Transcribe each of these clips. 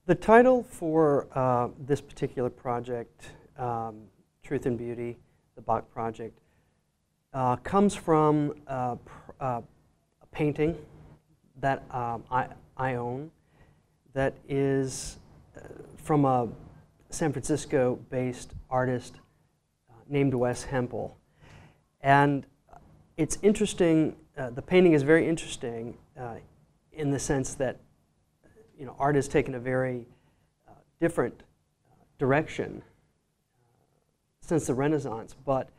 The title for this particular project, Truth and Beauty, the Bach project, comes from a painting that I own that is from a San Francisco-based artist named Wes Hempel. And it's interesting, the painting is very interesting in the sense that art has taken a very different direction since the Renaissance, but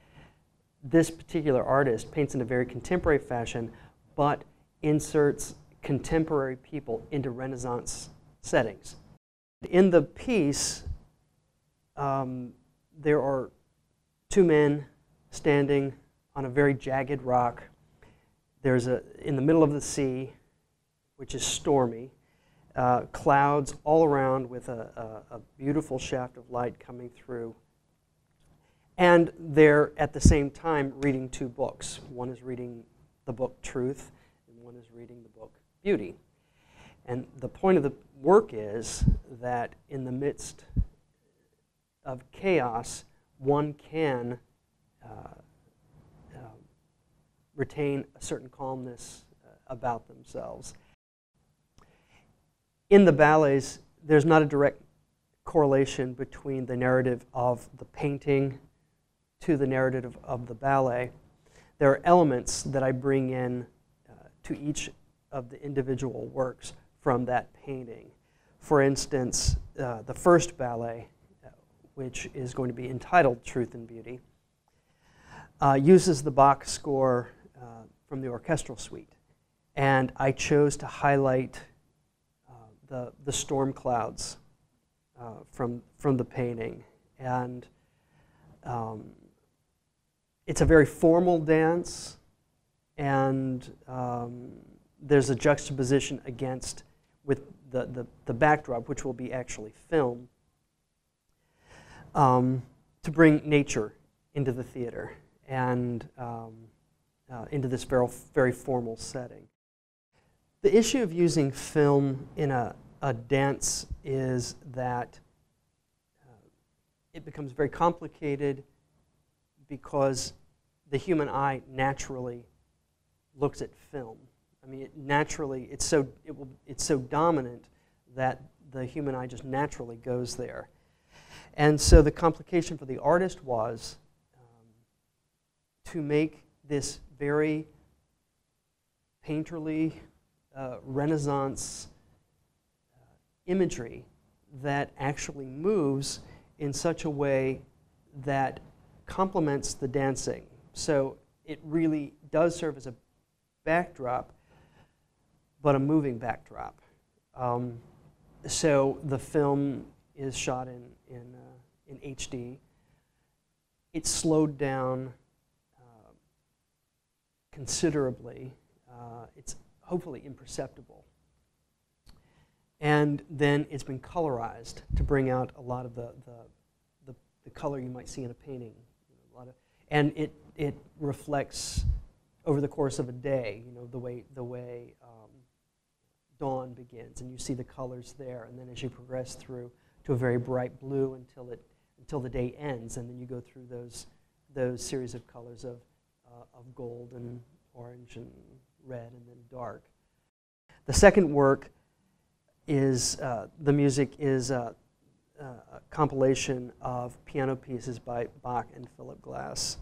this particular artist paints in a very contemporary fashion, but inserts contemporary people into Renaissance settings. In the piece, there are two men standing on a very jagged rock. There's in the middle of the sea, which is stormy, clouds all around with a beautiful shaft of light coming through. And they're at the same time reading two books. One is reading the book Truth, and one is reading the book Beauty. And the point of the work is that in the midst of chaos, one can retain a certain calmness about themselves. In the ballets, there's not a direct correlation between the narrative of the painting to the narrative of the ballet. There are elements that I bring in to each of the individual works from that painting. For instance, the first ballet, which is going to be entitled Truth and Beauty, uses the Bach score from the orchestral suite. And I chose to highlight the storm clouds from the painting. And it's a very formal dance, and there's a juxtaposition with the backdrop, which will be actually film, to bring nature into the theater and into this very formal setting. The issue of using film in a dance is that it becomes very complicated because the human eye naturally looks at film. I mean, it's so dominant that the human eye just naturally goes there. And so the complication for the artist was to make this very painterly Renaissance imagery that actually moves in such a way that complements the dancing. So it really does serve as a backdrop, but a moving backdrop. So the film is shot in HD. It's slowed down considerably. It's hopefully imperceptible. And then it's been colorized to bring out a lot of the color you might see in a painting. And it reflects over the course of a day, the way dawn begins, and you see the colors there, and then as you progress through to a very bright blue until the day ends, and then you go through those series of colors of gold and orange and red and then dark. The second work is the music is a compilation of piano pieces by Bach and Philip Glass.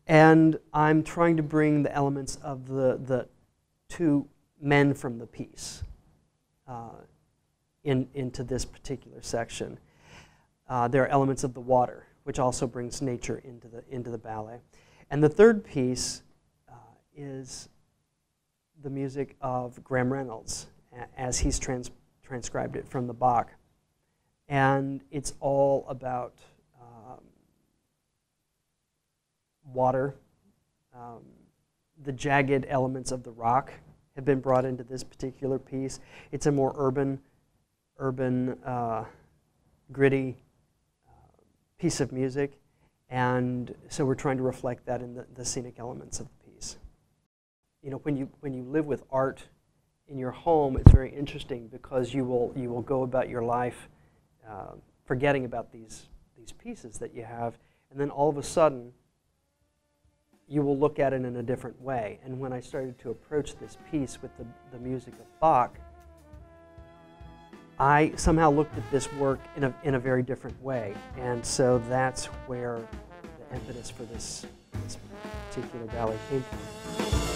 And I'm trying to bring the elements of the two men from the piece into this particular section. There are elements of the water, which also brings nature into the ballet. And the third piece is the music of Graham Reynolds, as he's transcribed it from the Bach. And it's all about water. The jagged elements of the rock have been brought into this particular piece. It's a more urban, gritty piece of music, and so we're trying to reflect that in the scenic elements of the piece. When you live with art in your home, it's very interesting because you will go about your life forgetting about these pieces that you have, and then all of a sudden you will look at it in a different way. And when I started to approach this piece with the music of Bach, I somehow looked at this work in a very different way, and so that's where the impetus for this particular ballet came from.